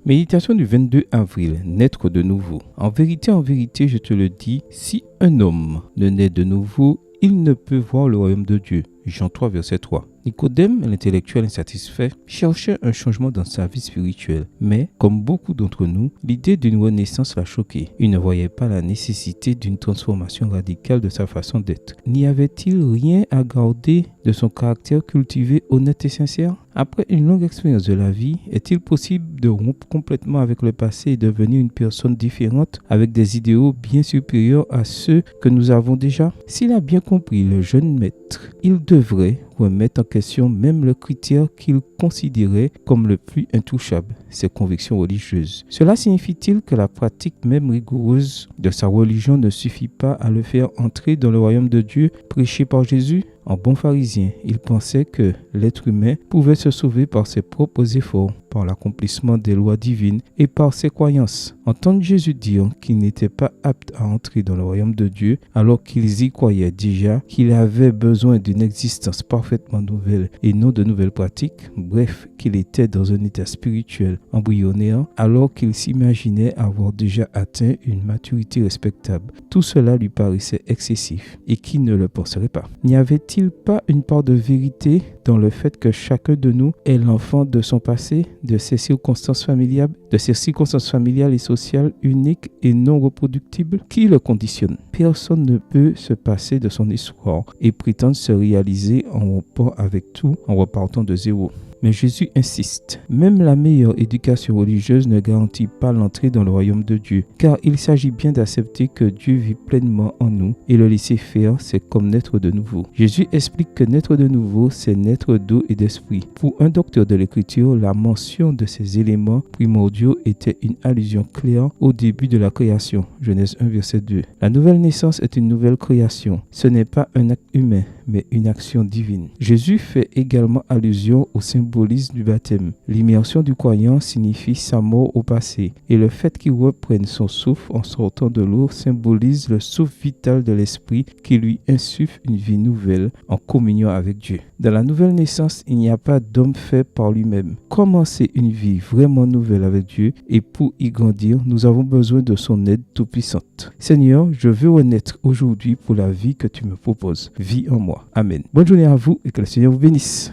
Méditation du 22 avril, naître de nouveau. En vérité, je te le dis, si un homme ne naît de nouveau, il ne peut voir le royaume de Dieu. Jean 3, verset 3. Nicodème, l'intellectuel insatisfait, cherchait un changement dans sa vie spirituelle. Mais, comme beaucoup d'entre nous, l'idée d'une renaissance l'a choqué. Il ne voyait pas la nécessité d'une transformation radicale de sa façon d'être. N'y avait-il rien à garder de son caractère cultivé, honnête et sincère? Après une longue expérience de la vie, est-il possible de rompre complètement avec le passé et devenir une personne différente avec des idéaux bien supérieurs à ceux que nous avons déjà? S'il a bien compris le jeune maître, il devrait remettre en question même le critère qu'il considérait comme le plus intouchable, ses convictions religieuses. Cela signifie-t-il que la pratique même rigoureuse de sa religion ne suffit pas à le faire entrer dans le royaume de Dieu prêché par Jésus? En bon pharisien, il pensait que l'être humain pouvait se sauver par ses propres efforts, par l'accomplissement des lois divines et par ses croyances. Entendre Jésus dire qu'il n'était pas apte à entrer dans le royaume de Dieu alors qu'ils y croyaient déjà, qu'il avait besoin d'une existence parfaitement nouvelle et non de nouvelles pratiques, bref, qu'il était dans un état spirituel embryonnaire alors qu'il s'imaginait avoir déjà atteint une maturité respectable. Tout cela lui paraissait excessif et qui ne le penserait pas. N'y avait-il pas une part de vérité dans le fait que chacun de nous est l'enfant de son passé, de ses circonstances familiales et sociales uniques et non reproductibles? Qui le conditionne? Personne ne peut se passer de son histoire et prétendre se réaliser en rompant avec tout, en repartant de zéro. Mais Jésus insiste, même la meilleure éducation religieuse ne garantit pas l'entrée dans le royaume de Dieu, car il s'agit bien d'accepter que Dieu vit pleinement en nous et le laisser faire, c'est comme naître de nouveau. Jésus explique que naître de nouveau, c'est naître d'eau et d'esprit. Pour un docteur de l'écriture, la mention de ces éléments primordiaux était une allusion claire au début de la création. Genèse 1, verset 2. La nouvelle naissance est une nouvelle création. Ce n'est pas un acte humain, mais une action divine. Jésus fait également allusion au symbolisme du baptême. L'immersion du croyant signifie sa mort au passé, et le fait qu'il reprenne son souffle en sortant de l'eau symbolise le souffle vital de l'esprit qui lui insuffle une vie nouvelle en communion avec Dieu. Dans la nouvelle naissance, il n'y a pas d'homme fait par lui-même. Commencer une vie vraiment nouvelle avec Dieu, et pour y grandir, nous avons besoin de son aide tout-puissante. Seigneur, je veux renaître aujourd'hui pour la vie que tu me proposes. Vis en moi. Amen. Bonne journée à vous et que le Seigneur vous bénisse.